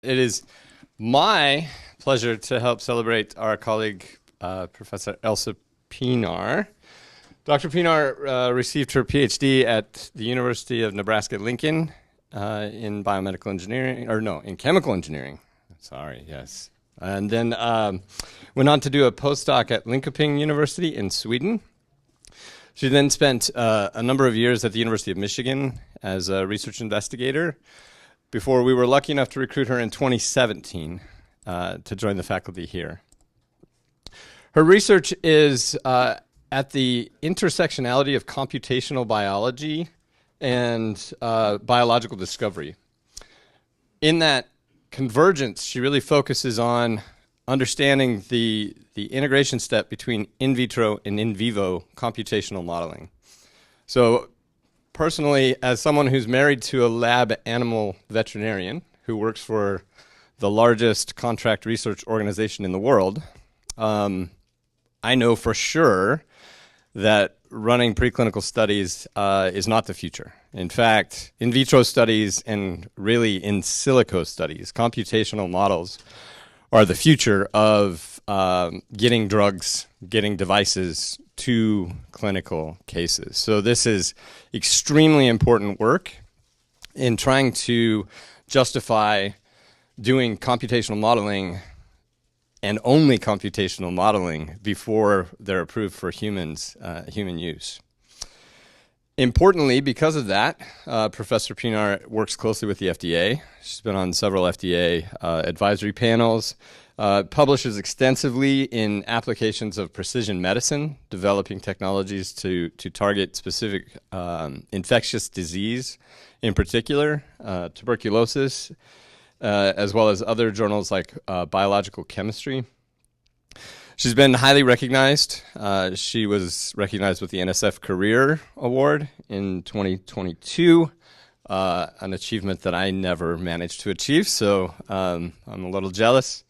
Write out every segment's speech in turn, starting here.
It is my pleasure to help celebrate our colleague, Professor Elsje Pienaar. Dr. Pienaar received her PhD at the University of Nebraska-Lincoln in biomedical engineering, in chemical engineering. Sorry, yes. And then went on to do a postdoc at Linköping University in Sweden. She then spent a number of years at the University of Michigan as a research investigator before we were lucky enough to recruit her in 2017 to join the faculty here. Her research is at the intersectionality of computational biology and biological discovery. In that convergence, she really focuses on understanding the integration step between in vitro and in vivo computational modeling. So personally, as someone who's married to a lab animal veterinarian who works for the largest contract research organization in the world, I know for sure that running preclinical studies is not the future. In fact, in vitro studies and really in silico studies, computational models are the future of getting drugs, getting devices to clinical cases. So this is extremely important work in trying to justify doing computational modeling and only computational modeling before they're approved for human use. Importantly, because of that, Professor Pienaar works closely with the FDA. She's been on several FDA advisory panels, publishes extensively in applications of precision medicine, developing technologies to target specific infectious disease, in particular, tuberculosis, as well as other journals like Biological Chemistry. She's been highly recognized. She was recognized with the NSF Career Award in 2022, an achievement that I never managed to achieve, so I'm a little jealous.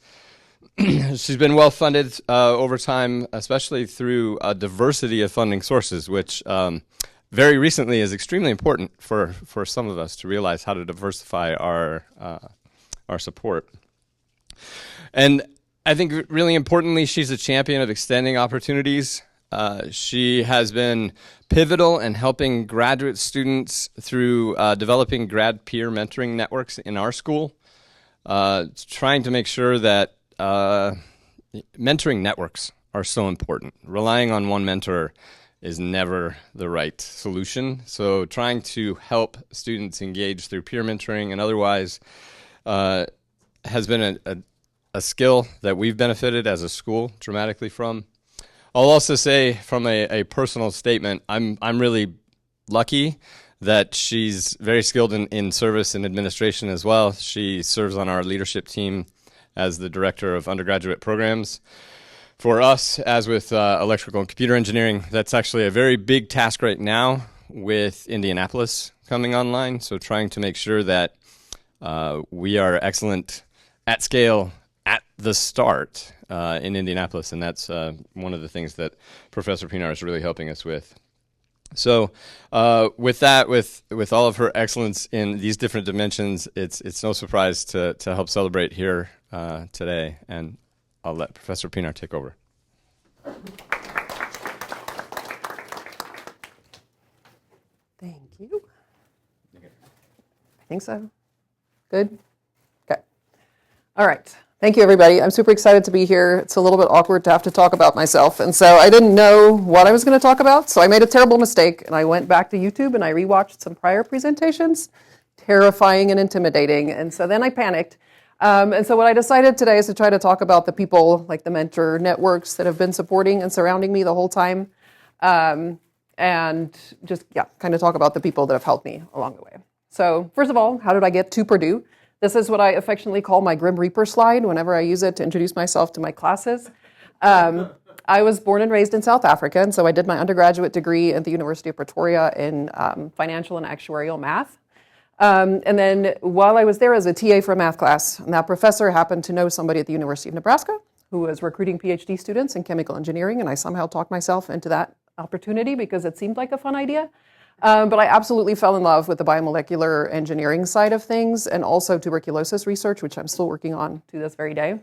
She's been well funded over time, especially through a diversity of funding sources, which very recently is extremely important for some of us to realize how to diversify our support. And I think really importantly, she's a champion of extending opportunities. She has been pivotal in helping graduate students through developing grad peer mentoring networks in our school, trying to make sure that mentoring networks are so important. Relying on one mentor is never the right solution. So trying to help students engage through peer mentoring and otherwise has been a skill that we've benefited as a school dramatically from. I'll also say from a personal statement, I'm really lucky that she's very skilled in service and administration as well. She serves on our leadership team as the director of undergraduate programs. For us, as with electrical and computer engineering, that's actually a very big task right now with Indianapolis coming online. So trying to make sure that we are excellent at scale at the start in Indianapolis, and that's one of the things that Professor Pienaar is really helping us with. So with that, with all of her excellence in these different dimensions, it's no surprise to help celebrate here today, and I'll let Professor Pienaar take over. Thank you. I think so. Good? Okay. All right. Thank you, everybody. I'm super excited to be here. It's a little bit awkward to have to talk about myself. And so I didn't know what I was going to talk about. So I made a terrible mistake. And I went back to YouTube and I rewatched some prior presentations. Terrifying and intimidating. And so then I panicked. And so what I decided today is to try to talk about the people, like the mentor networks that have been supporting and surrounding me the whole time. And just, kind of talk about the people that have helped me along the way. So first of all, how did I get to Purdue? This is what I affectionately call my Grim Reaper slide whenever I use it to introduce myself to my classes. I was born and raised in South Africa, and so I did my undergraduate degree at the University of Pretoria in financial and actuarial math. And then while I was there as a TA for a math class, and that professor happened to know somebody at the University of Nebraska who was recruiting PhD students in chemical engineering, and I somehow talked myself into that opportunity because it seemed like a fun idea. But I absolutely fell in love with the biomolecular engineering side of things and also tuberculosis research, which I'm still working on to this very day.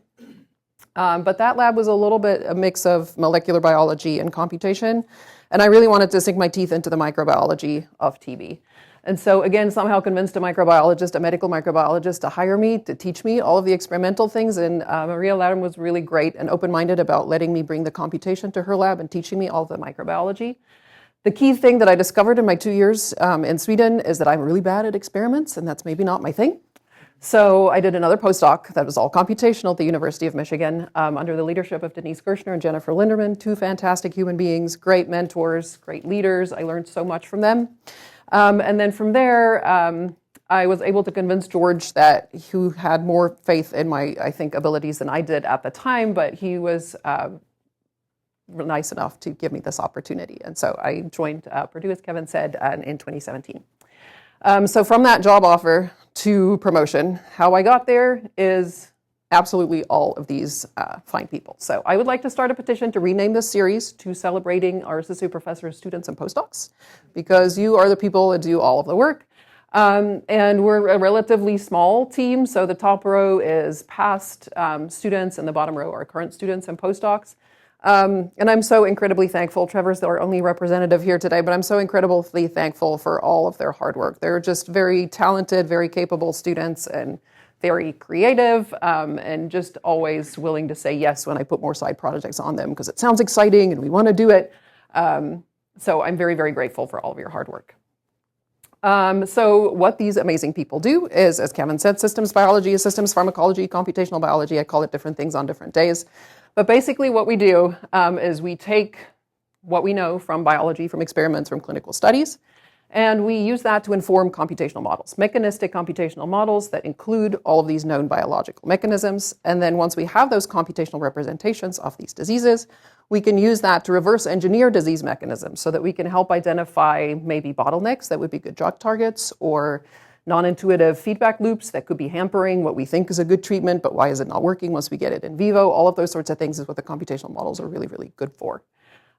But that lab was a little bit a mix of molecular biology and computation. And I really wanted to sink my teeth into the microbiology of TB. And so again, somehow convinced a microbiologist, a medical microbiologist, to hire me, to teach me all of the experimental things. And Maria Ladam was really great and open-minded about letting me bring the computation to her lab and teaching me all the microbiology. The key thing that I discovered in my 2 years in Sweden is that I'm really bad at experiments, and that's maybe not my thing. So I did another postdoc that was all computational at the University of Michigan under the leadership of Denise Kirshner and Jennifer Linderman, two fantastic human beings, great mentors, great leaders. I learned so much from them. And then from there, I was able to convince George that who had more faith in my, I think, abilities than I did at the time, but he was nice enough to give me this opportunity. And so I joined Purdue, as Kevin said, in 2017. So from that job offer to promotion, how I got there is absolutely all of these fine people. So I would like to start a petition to rename this series to Celebrating Our Associate Professors, Students, and Postdocs, because you are the people that do all of the work. And we're a relatively small team, so the top row is past students and the bottom row are current students and postdocs. And I'm so incredibly thankful. Trevor's our only representative here today, but I'm so incredibly thankful for all of their hard work. They're just very talented, very capable students and very creative, and just always willing to say yes when I put more side projects on them because it sounds exciting and we want to do it. So I'm very, very grateful for all of your hard work. So what these amazing people do is, as Kevin said, systems biology is systems pharmacology, computational biology. I call it different things on different days. But basically what we do is we take what we know from biology, from experiments, from clinical studies, and we use that to inform computational models, mechanistic computational models that include all of these known biological mechanisms. And then once we have those computational representations of these diseases, we can use that to reverse engineer disease mechanisms so that we can help identify maybe bottlenecks that would be good drug targets or non-intuitive feedback loops that could be hampering what we think is a good treatment, but why is it not working once we get it in vivo? All of those sorts of things is what the computational models are really, really good for.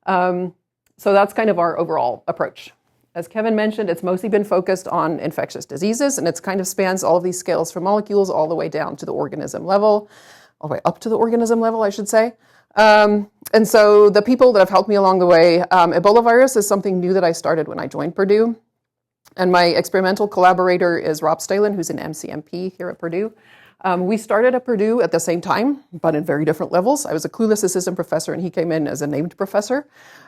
So that's kind of our overall approach. As Kevin mentioned, it's mostly been focused on infectious diseases, and it's kind of spans all of these scales from molecules all the way down to the organism level, all the way up to the organism level, I should say. And so the people that have helped me along the way, Ebola virus is something new that I started when I joined Purdue. And my experimental collaborator is Rob Stalen, who's an MCMP here at Purdue. We started at Purdue at the same time, but in very different levels. I was a clueless assistant professor, and he came in as a named professor.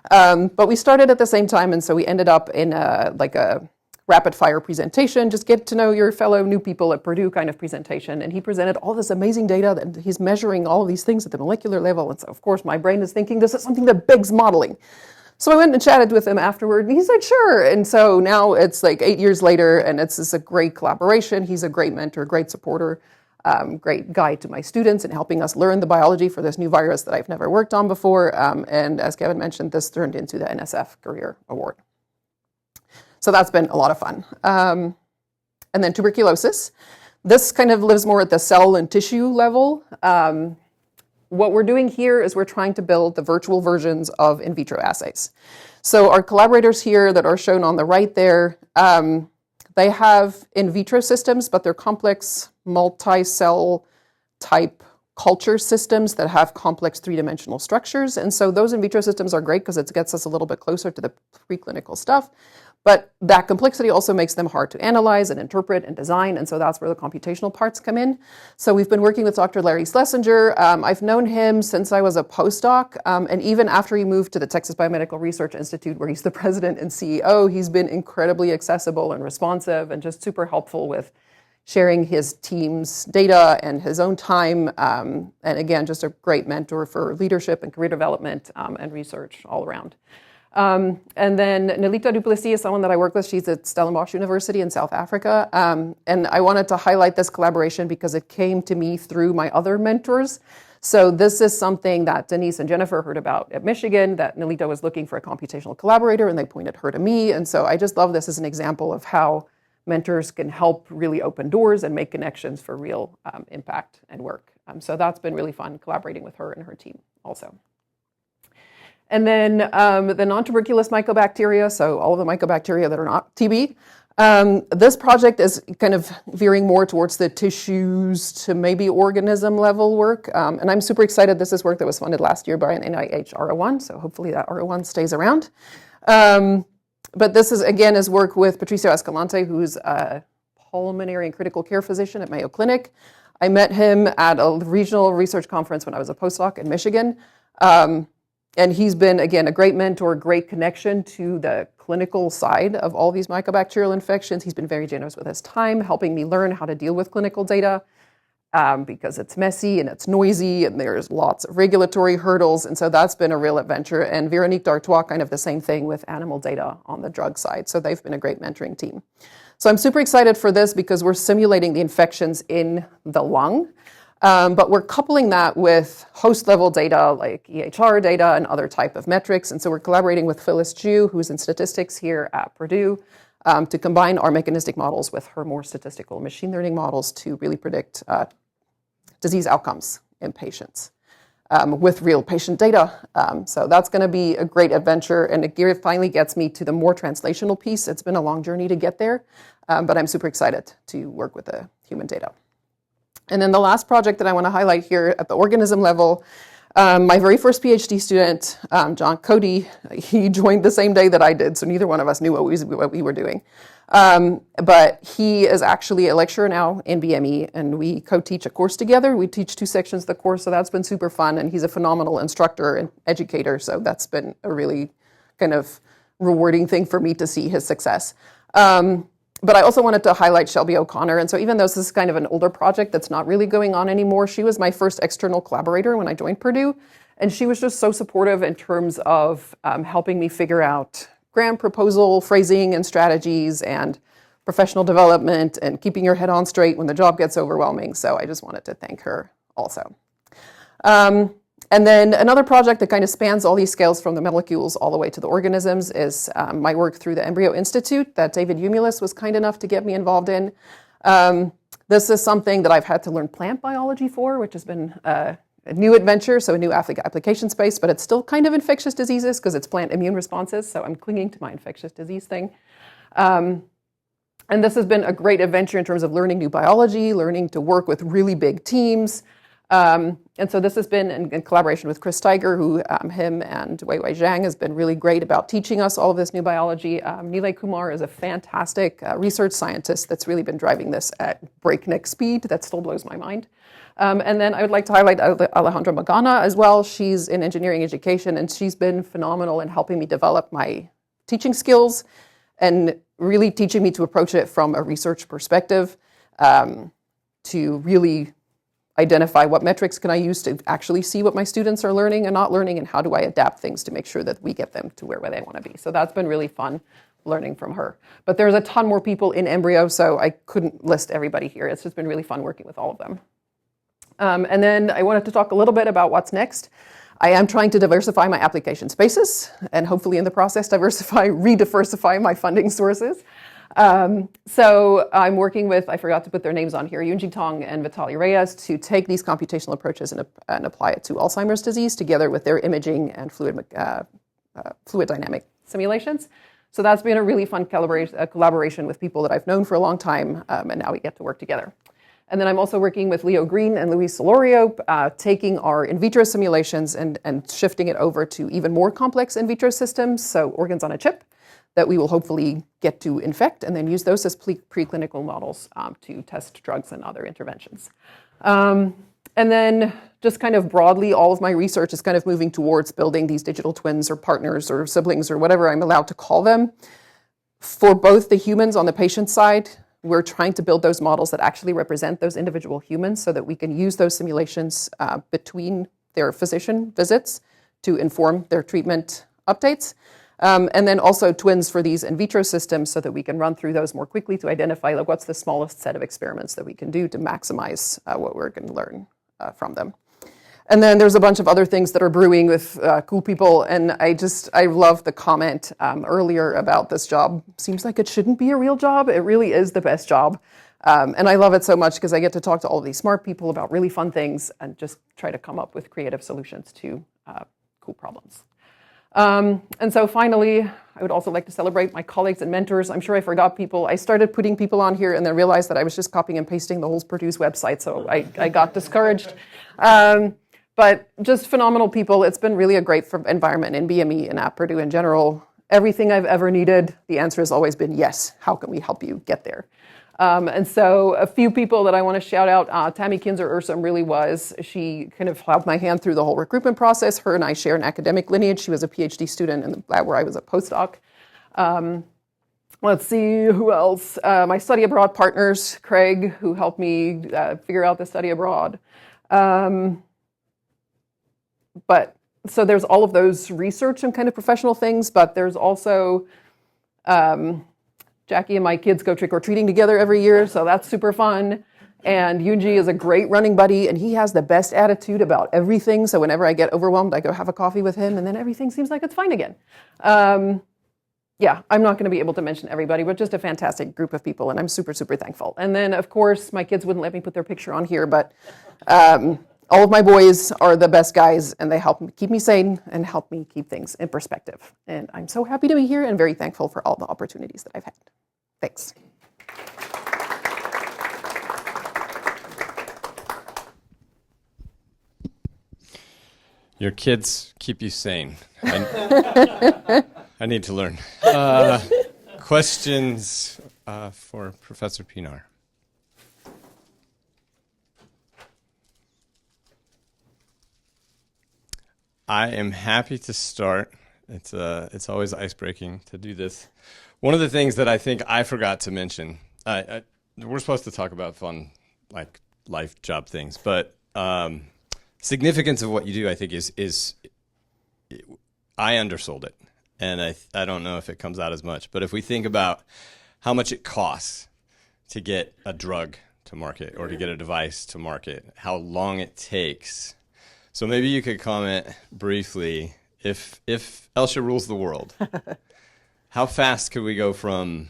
But we started at the same time, and so we ended up in a rapid-fire presentation, just get to know your fellow new people at Purdue kind of presentation. And he presented all this amazing data, and he's measuring all of these things at the molecular level. And so, of course, my brain is thinking, this is something that begs modeling. So I went and chatted with him afterward, and he said, sure. And so now it's like 8 years later, and it's just a great collaboration. He's a great mentor, great supporter. Great guide to my students in helping us learn the biology for this new virus that I've never worked on before. And as Kevin mentioned, this turned into the NSF Career Award. So that's been a lot of fun. And then tuberculosis. This kind of lives more at the cell and tissue level. What we're doing here is we're trying to build the virtual versions of in vitro assays. So our collaborators here that are shown on the right there, they have in vitro systems, but they're complex multi-cell type culture systems that have complex three-dimensional structures. And so those in vitro systems are great because it gets us a little bit closer to the preclinical stuff. But that complexity also makes them hard to analyze and interpret and design. And so that's where the computational parts come in. So we've been working with Dr. Larry Schlesinger. I've known him since I was a postdoc. And even after he moved to the Texas Biomedical Research Institute, where he's the president and CEO, he's been incredibly accessible and responsive and just super helpful with sharing his team's data and his own time. And again, just a great mentor for leadership and career development and research all around. And then Nelita Duplessis is someone that I work with. She's at Stellenbosch University in South Africa. And I wanted to highlight this collaboration because it came to me through my other mentors. So this is something that Denise and Jennifer heard about at Michigan, that Nelita was looking for a computational collaborator, and they pointed her to me. And so I just love this as an example of how mentors can help really open doors and make connections for real impact and work. So that's been really fun collaborating with her and her team also. And then the non-tuberculous mycobacteria, so all of the mycobacteria that are not TB. This project is kind of veering more towards the tissues to maybe organism level work. And I'm super excited. This is work that was funded last year by an NIH R01, so hopefully that R01 stays around. But this is work with Patricio Escalante, who's a pulmonary and critical care physician at Mayo Clinic. I met him at a regional research conference when I was a postdoc in Michigan. And he's been, again, a great mentor, great connection to the clinical side of all these mycobacterial infections. He's been very generous with his time, helping me learn how to deal with clinical data because it's messy and it's noisy and there's lots of regulatory hurdles. And so that's been a real adventure. And Veronique Dartois, kind of the same thing with animal data on the drug side. So they've been a great mentoring team. So I'm super excited for this because we're simulating the infections in the lung. But we're coupling that with host-level data like EHR data and other type of metrics. And so we're collaborating with Phyllis Jew, who's in statistics here at Purdue, to combine our mechanistic models with her more statistical machine learning models to really predict disease outcomes in patients with real patient data. So that's going to be a great adventure. And it finally gets me to the more translational piece. It's been a long journey to get there, but I'm super excited to work with the human data. And then the last project that I want to highlight here at the organism level, my very first PhD student, John Cody, he joined the same day that I did, so neither one of us knew what we were doing. But he is actually a lecturer now in BME, and we co-teach a course together. We teach 2 sections of the course, so that's been super fun, and he's a phenomenal instructor and educator, so that's been a really kind of rewarding thing for me to see his success. But I also wanted to highlight Shelby O'Connor. And so even though this is kind of an older project that's not really going on anymore, she was my first external collaborator when I joined Purdue. And she was just so supportive in terms of helping me figure out grant proposal phrasing and strategies and professional development and keeping your head on straight when the job gets overwhelming. So I just wanted to thank her also. And then another project that kind of spans all these scales from the molecules all the way to the organisms is my work through the Embryo Institute that David Umulis was kind enough to get me involved in. This is something that I've had to learn plant biology for, which has been a new adventure, so a new application space, but it's still kind of infectious diseases because it's plant immune responses, so I'm clinging to my infectious disease thing. And this has been a great adventure in terms of learning new biology, learning to work with really big teams. And so this has been in collaboration with Chris Steiger, who him and Weiwei Zhang has been really great about teaching us all of this new biology. Nilay Kumar is a fantastic research scientist that's really been driving this at breakneck speed. That still blows my mind. And then I would like to highlight Alejandra Magana as well. She's in engineering education, and she's been phenomenal in helping me develop my teaching skills and really teaching me to approach it from a research perspective to really identify what metrics can I use to actually see what my students are learning and not learning, and how do I adapt things to make sure that we get them to where they want to be. So that's been really fun learning from her. But there's a ton more people in embryo, so I couldn't list everybody here. It's just been really fun working with all of them. And then I wanted to talk a little bit about what's next. I am trying to diversify my application spaces and hopefully in the process re-diversify my funding sources. So I'm working with, I forgot to put their names on here, Yunji Tong and Vitaly Reyes, to take these computational approaches and apply it to Alzheimer's disease together with their imaging and fluid dynamic simulations. So that's been a really fun collaboration with people that I've known for a long time, and now we get to work together. And then I'm also working with Leo Green and Luis Solorio, taking our in vitro simulations and shifting it over to even more complex in vitro systems, so organs on a chip, that we will hopefully get to infect and then use those as preclinical models to test drugs and other interventions. And then just kind of broadly, all of my research is kind of moving towards building these digital twins or partners or siblings or whatever I'm allowed to call them. For both the humans on the patient side, we're trying to build those models that actually represent those individual humans so that we can use those simulations between their physician visits to inform their treatment updates. And then also twins for these in vitro systems so that we can run through those more quickly to identify like, what's the smallest set of experiments that we can do to maximize what we're going to learn from them. And then there's a bunch of other things that are brewing with cool people. And I love the comment earlier about this job. Seems like it shouldn't be a real job. It really is the best job. And I love it so much because I get to talk to all of these smart people about really fun things and just try to come up with creative solutions to cool problems. And so finally, I would also like to celebrate my colleagues and mentors. I'm sure I forgot people. I started putting people on here and then realized that I was just copying and pasting the whole Purdue's website, so I got discouraged. But just phenomenal people. It's been really a great environment in BME and at Purdue in general. Everything I've ever needed, the answer has always been yes. How can we help you get there? And so a few people that I want to shout out, Tammy Kinzer-Ursum really was. She kind of held my hand through the whole recruitment process. Her and I share an academic lineage. She was a PhD student in the lab where I was a postdoc. Let's see, who else? My study abroad partners, Craig, who helped me figure out the study abroad. But so there's all of those research and kind of professional things, but there's also Jackie and my kids go trick-or-treating together every year, so that's super fun. And Yoonji is a great running buddy, and he has the best attitude about everything, so whenever I get overwhelmed, I go have a coffee with him, and then everything seems like it's fine again. Yeah, I'm not going to be able to mention everybody, but just a fantastic group of people, and I'm super, super thankful. And then, of course, my kids wouldn't let me put their picture on here, but all of my boys are the best guys, and they help me keep me sane and help me keep things in perspective. And I'm so happy to be here and very thankful for all the opportunities that I've had. Thanks. Your kids keep you sane. I need to learn. Questions for Professor Pienaar? I am happy to start. It's always icebreaking to do this. One of the things that I think I forgot to mention, we're supposed to talk about fun, like life job things, but significance of what you do, I think, is I undersold it, and I don't know if it comes out as much. But if we think about how much it costs to get a drug to market or to get a device to market, how long it takes. So maybe you could comment briefly, if Elsje rules the world, how fast could we go from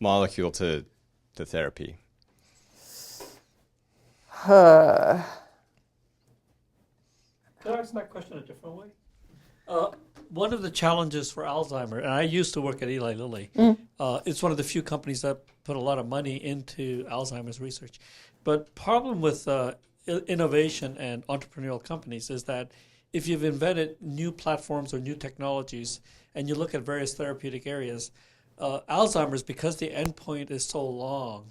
molecule to therapy? Could I ask that question a different way? One of the challenges for Alzheimer, and I used to work at Eli Lilly, it's one of the few companies that put a lot of money into Alzheimer's research. But problem with innovation and entrepreneurial companies is that if you've invented new platforms or new technologies and you look at various therapeutic areas, Alzheimer's, because the endpoint is so long,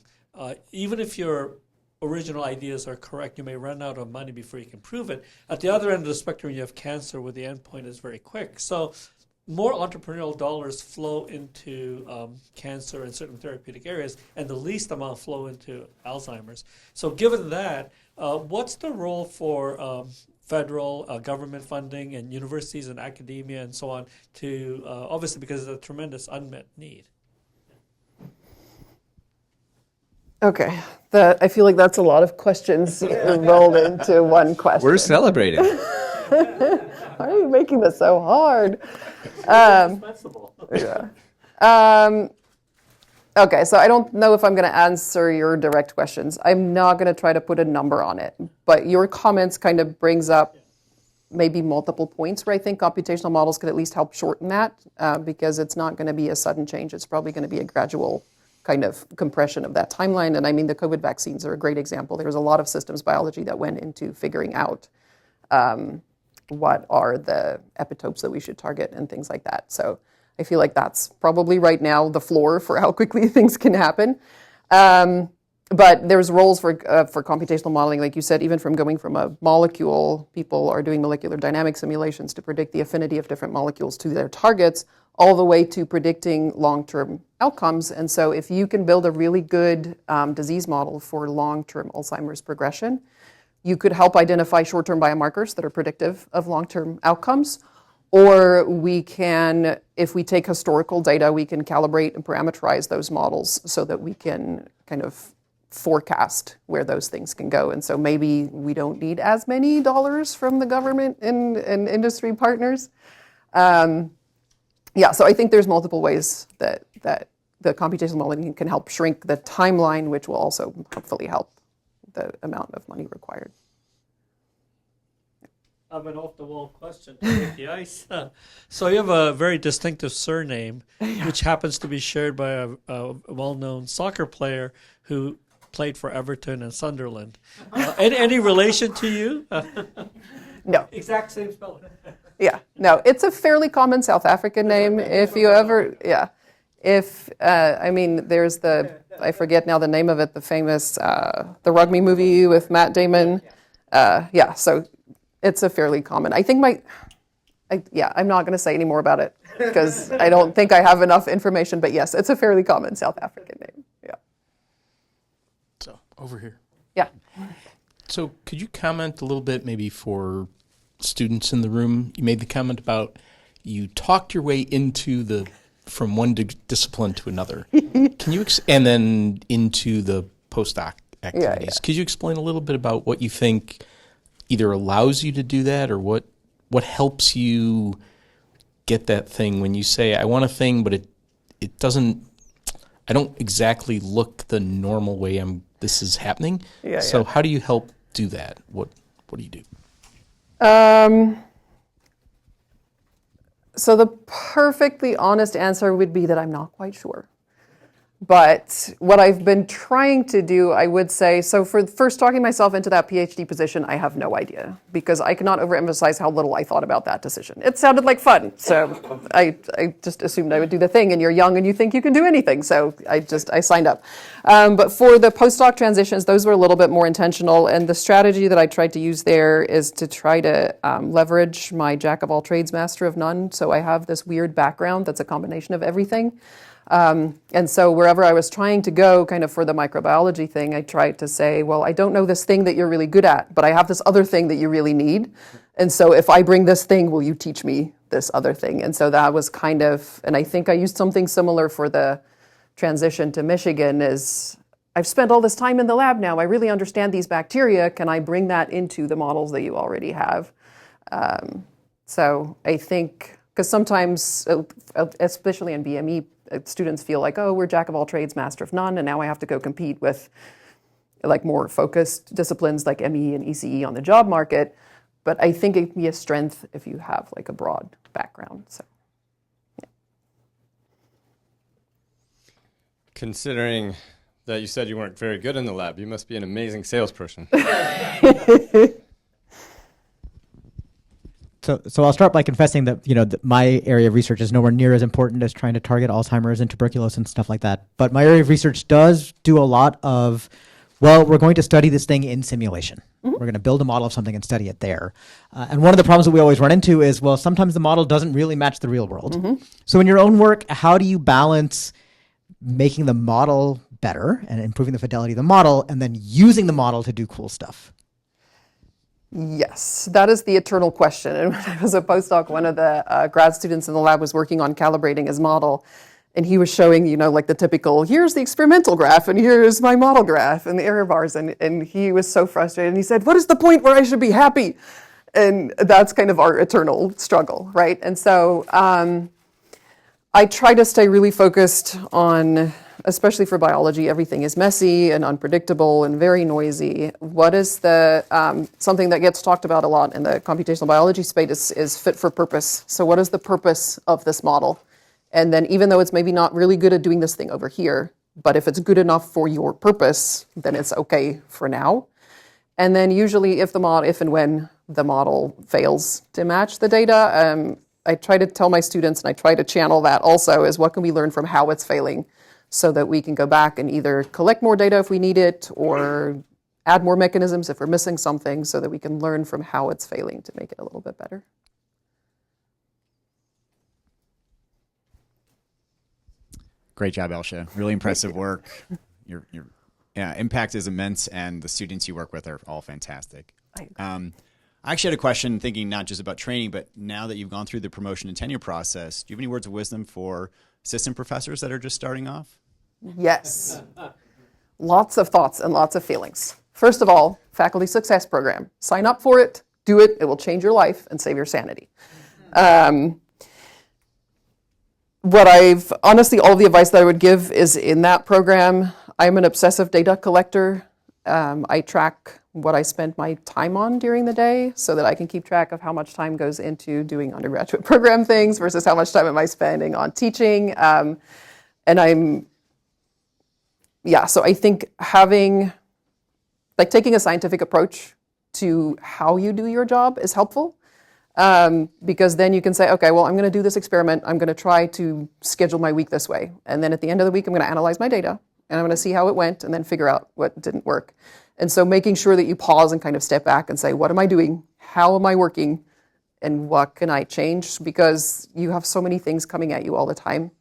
even if your original ideas are correct, you may run out of money before you can prove it. At the other end of the spectrum, you have cancer where the endpoint is very quick. So more entrepreneurial dollars flow into cancer and certain therapeutic areas, and the least amount flow into Alzheimer's. So given that, what's the role for federal government funding and universities and academia and so on to, obviously because it's a tremendous unmet need? Okay, I feel like that's a lot of questions rolled into one question. We're celebrating. Why are you making this so hard? Yeah. Okay, so I don't know if I'm going to answer your direct questions. I'm not going to try to put a number on it, but your comments kind of brings up maybe multiple points where I think computational models could at least help shorten that, because it's not going to be a sudden change. It's probably going to be a gradual kind of compression of that timeline. And I mean, the COVID vaccines are a great example. There's a lot of systems biology that went into figuring out what are the epitopes that we should target and things like that. So I feel like that's probably right now the floor for how quickly things can happen. But there's roles for computational modeling, like you said, even from going from a molecule, people are doing molecular dynamic simulations to predict the affinity of different molecules to their targets, all the way to predicting long-term outcomes. And so if you can build a really good disease model for long-term Alzheimer's progression, you could help identify short-term biomarkers that are predictive of long-term outcomes. Or we can, if we take historical data, we can calibrate and parameterize those models so that we can kind of forecast where those things can go. And so maybe we don't need as many dollars from the government and industry partners. Yeah, so I think there's multiple ways that the computational modeling can help shrink the timeline, which will also hopefully help the amount of money required. have an off-the-wall question to break the ice. So you have a very distinctive surname, which happens to be shared by a well-known soccer player who played for Everton and Sunderland. Any relation to you? No. Exact same spelling. Yeah, no, it's a fairly common South African name. If you ever, I mean, there's I forget now the name of it, the famous, the rugby movie with Matt Damon. So it's a fairly common. I think I'm not going to say any more about it because I don't think I have enough information, but yes, it's a fairly common South African name. Yeah. So, over here. Yeah. So, could you comment a little bit, maybe for students in the room? You made the comment about you talked your way into from one discipline to another. Can you and then into the postdoc activities? Yeah. Could you explain a little bit about what you think either allows you to do that, or what helps you get that thing when you say, I want a thing, but it doesn't, I don't exactly look the normal way this is happening. So how do you help do that? What do you do? So the perfectly honest answer would be that I'm not quite sure. But what I've been trying to do, I would say, so for first talking myself into that PhD position, I have no idea because I cannot overemphasize how little I thought about that decision. It sounded like fun, so I just assumed I would do the thing, and you're young and you think you can do anything, so I signed up. But for the postdoc transitions, those were a little bit more intentional, and the strategy that I tried to use there is to try to leverage my jack of all trades, master of none. So I have this weird background that's a combination of everything. And so wherever I was trying to go kind of for the microbiology thing, I tried to say, well, I don't know this thing that you're really good at, but I have this other thing that you really need. And so if I bring this thing, will you teach me this other thing? And so that was kind of, and I think I used something similar for the transition to Michigan is, I've spent all this time in the lab now. I really understand these bacteria. Can I bring that into the models that you already have? So I think, because sometimes, especially in BME, students feel like, oh, we're jack of all trades, master of none, and now I have to go compete with like more focused disciplines like ME and ECE on the job market. But I think it can be a strength if you have like a broad background. So, yeah. Considering that you said you weren't very good in the lab, you must be an amazing salesperson. So I'll start by confessing that my area of research is nowhere near as important as trying to target Alzheimer's and tuberculosis and stuff like that. But my area of research does do a lot of, well, we're going to study this thing in simulation. Mm-hmm. We're going to build a model of something and study it there. And one of the problems that we always run into is, well, sometimes the model doesn't really match the real world. Mm-hmm. So in your own work, how do you balance making the model better and improving the fidelity of the model and then using the model to do cool stuff? Yes, that is the eternal question. And when I was a postdoc, one of the grad students in the lab was working on calibrating his model. And he was showing, like the typical, here's the experimental graph and here's my model graph and the error bars. And he was so frustrated. And he said, what is the point where I should be happy? And that's kind of our eternal struggle, right? And so I try to stay really focused on, especially for biology, everything is messy and unpredictable and very noisy. What is the, something that gets talked about a lot in the computational biology space is fit for purpose. So what is the purpose of this model? And then even though it's maybe not really good at doing this thing over here, but if it's good enough for your purpose, then it's okay for now. And then usually if and when the model fails to match the data, I try to tell my students, and I try to channel that also, is what can we learn from how it's failing so that we can go back and either collect more data if we need it or add more mechanisms if we're missing something so that we can learn from how it's failing to make it a little bit better. Great job, Elsje. Really impressive work. Your impact is immense, and the students you work with are all fantastic. I actually had a question thinking not just about training, but now that you've gone through the promotion and tenure process, do you have any words of wisdom for assistant professors that are just starting off? Yes. Lots of thoughts and lots of feelings. First of all, faculty success program. Sign up for it, do it. It will change your life and save your sanity. Honestly, all the advice that I would give is in that program. I'm an obsessive data collector. I track what I spend my time on during the day so that I can keep track of how much time goes into doing undergraduate program things versus how much time am I spending on teaching. So I think taking a scientific approach to how you do your job is helpful. Because then you can say, okay, well, I'm going to do this experiment. I'm going to try to schedule my week this way. And then at the end of the week, I'm going to analyze my data and I'm going to see how it went and then figure out what didn't work. And so making sure that you pause and kind of step back and say, what am I doing? How am I working? And what can I change? Because you have so many things coming at you all the time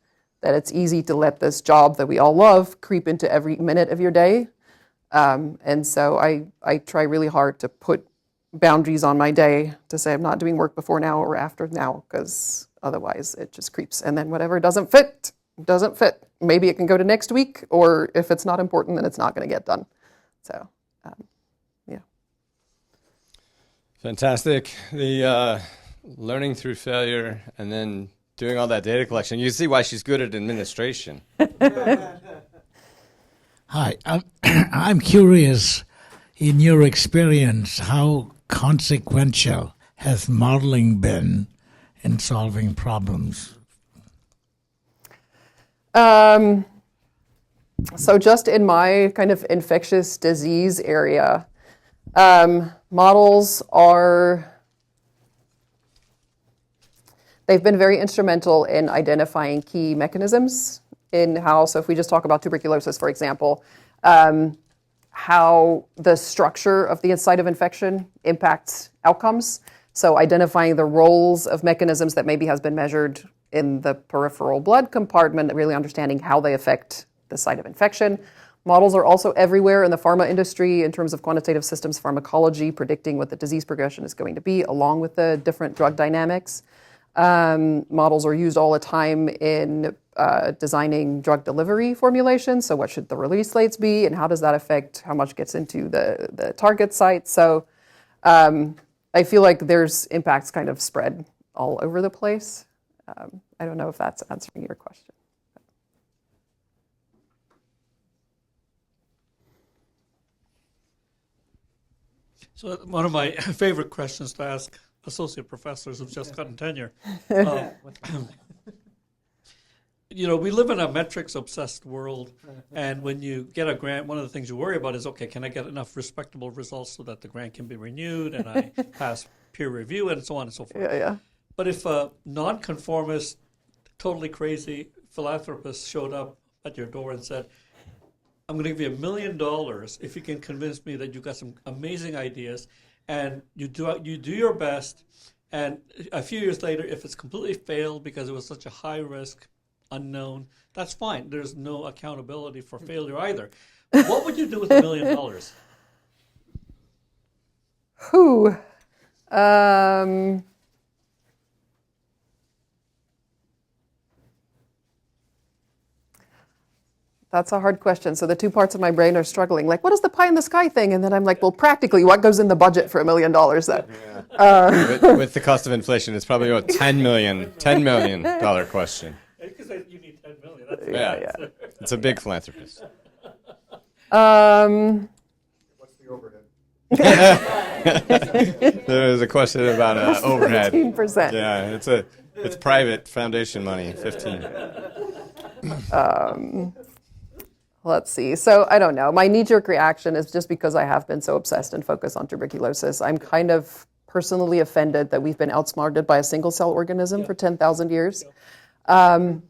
that it's easy to let this job that we all love creep into every minute of your day. And so I try really hard to put boundaries on my day to say I'm not doing work before now or after now, because otherwise it just creeps. And then whatever doesn't fit. Maybe it can go to next week, or if it's not important, then it's not going to get done. So, yeah. Fantastic. The learning through failure and then doing all that data collection. You see why she's good at administration. Hi, I'm curious, in your experience, how consequential has modeling been in solving problems? So just in my kind of infectious disease area, models they've been very instrumental in identifying key mechanisms in how, so if we just talk about tuberculosis, for example, how the structure of the site of infection impacts outcomes. So identifying the roles of mechanisms that maybe has been measured in the peripheral blood compartment, really understanding how they affect the site of infection. Models are also everywhere in the pharma industry in terms of quantitative systems pharmacology, predicting what the disease progression is going to be, along with the different drug dynamics. Models are used all the time in designing drug delivery formulations. So what should the release rates be, and how does that affect how much gets into the target site? So I feel like there's impacts kind of spread all over the place. I don't know if that's answering your question. So one of my favorite questions to ask associate professors who've just gotten tenure. We live in a metrics-obsessed world, and when you get a grant, one of the things you worry about is, okay, can I get enough respectable results so that the grant can be renewed and I pass peer review and so on and so forth. Yeah. But if a nonconformist, totally crazy philanthropist showed up at your door and said, I'm going to give you $1 million if you can convince me that you've got some amazing ideas, and you do your best, and a few years later, if it's completely failed because it was such a high risk, unknown, that's fine. There's no accountability for failure either. What would you do with $1 million? That's a hard question. So the two parts of my brain are struggling. Like, what is the pie in the sky thing? And then I'm like, well, practically, what goes in the budget for $1 million then? Yeah. With the cost of inflation, it's probably about $10 million question. Because you need $10 million. Yeah. It's a big philanthropist. What's the overhead? There is a question about overhead. 15%. Yeah, it's private foundation money, 15. Let's see. So I don't know. My knee-jerk reaction is just because I have been so obsessed and focused on tuberculosis. I'm kind of personally offended that we've been outsmarted by a single-cell organism for 10,000 years. And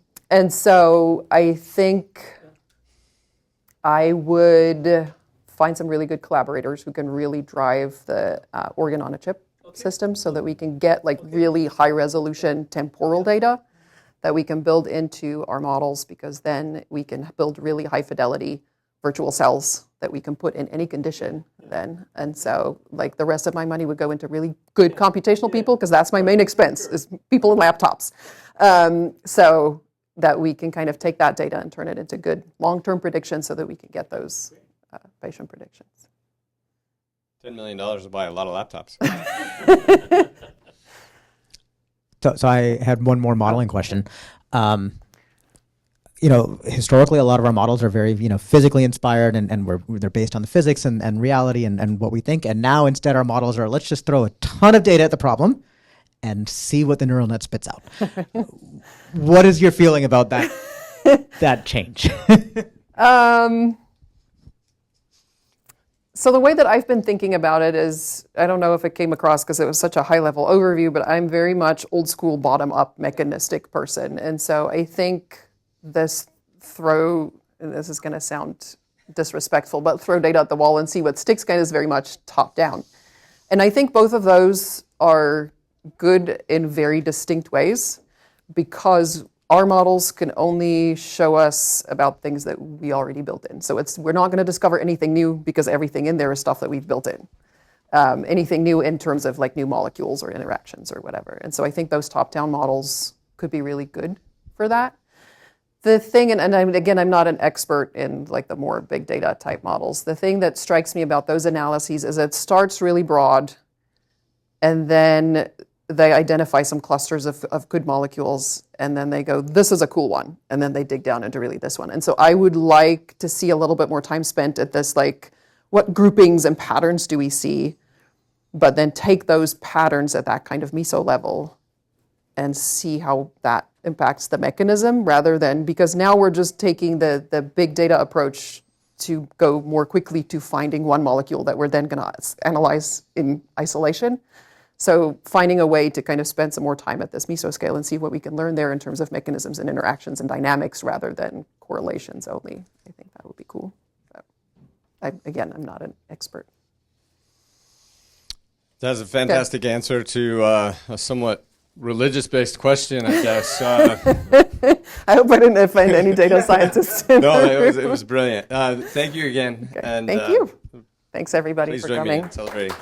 so I think I would find some really good collaborators who can really drive the organ-on-a-chip system so that we can get really high-resolution temporal data that we can build into our models, because then we can build really high-fidelity virtual cells that we can put in any condition then. And so the rest of my money would go into really good computational people, because that's my main expense, is people and laptops. So that we can kind of take that data and turn it into good long-term predictions so that we can get those patient predictions. $10 million will buy a lot of laptops. So I had one more modeling question. historically a lot of our models are very, physically inspired and they're based on the physics and reality and what we think. And now instead our models are, let's just throw a ton of data at the problem and see what the neural net spits out. What is your feeling about that, that change? So the way that I've been thinking about it is, I don't know if it came across because it was such a high level overview, but I'm very much old school bottom up mechanistic person. And so I think and this is going to sound disrespectful, but throw data at the wall and see what sticks kind of is very much top down. And I think both of those are good in very distinct ways because our models can only show us about things that we already built in. So we're not going to discover anything new because everything in there is stuff that we've built in. Anything new in terms of like new molecules or interactions or whatever. And so I think those top-down models could be really good for that. The thing, and I'm not an expert in like the more big data type models. The thing that strikes me about those analyses is it starts really broad and then they identify some clusters of good molecules, and then they go, this is a cool one, and then they dig down into really this one. And so I would like to see a little bit more time spent at this, like, what groupings and patterns do we see, but then take those patterns at that kind of meso level and see how that impacts the mechanism rather than, because now we're just taking the big data approach to go more quickly to finding one molecule that we're then going to analyze in isolation. So finding a way to kind of spend some more time at this mesoscale and see what we can learn there in terms of mechanisms and interactions and dynamics rather than correlations only. I think that would be cool. But I'm not an expert. That's a fantastic answer to a somewhat religious-based question, I guess. I hope I didn't offend any data scientists. No, it was brilliant. Thank you again. Okay. And, thank you. Thanks, everybody, please for join coming. me in celebrating.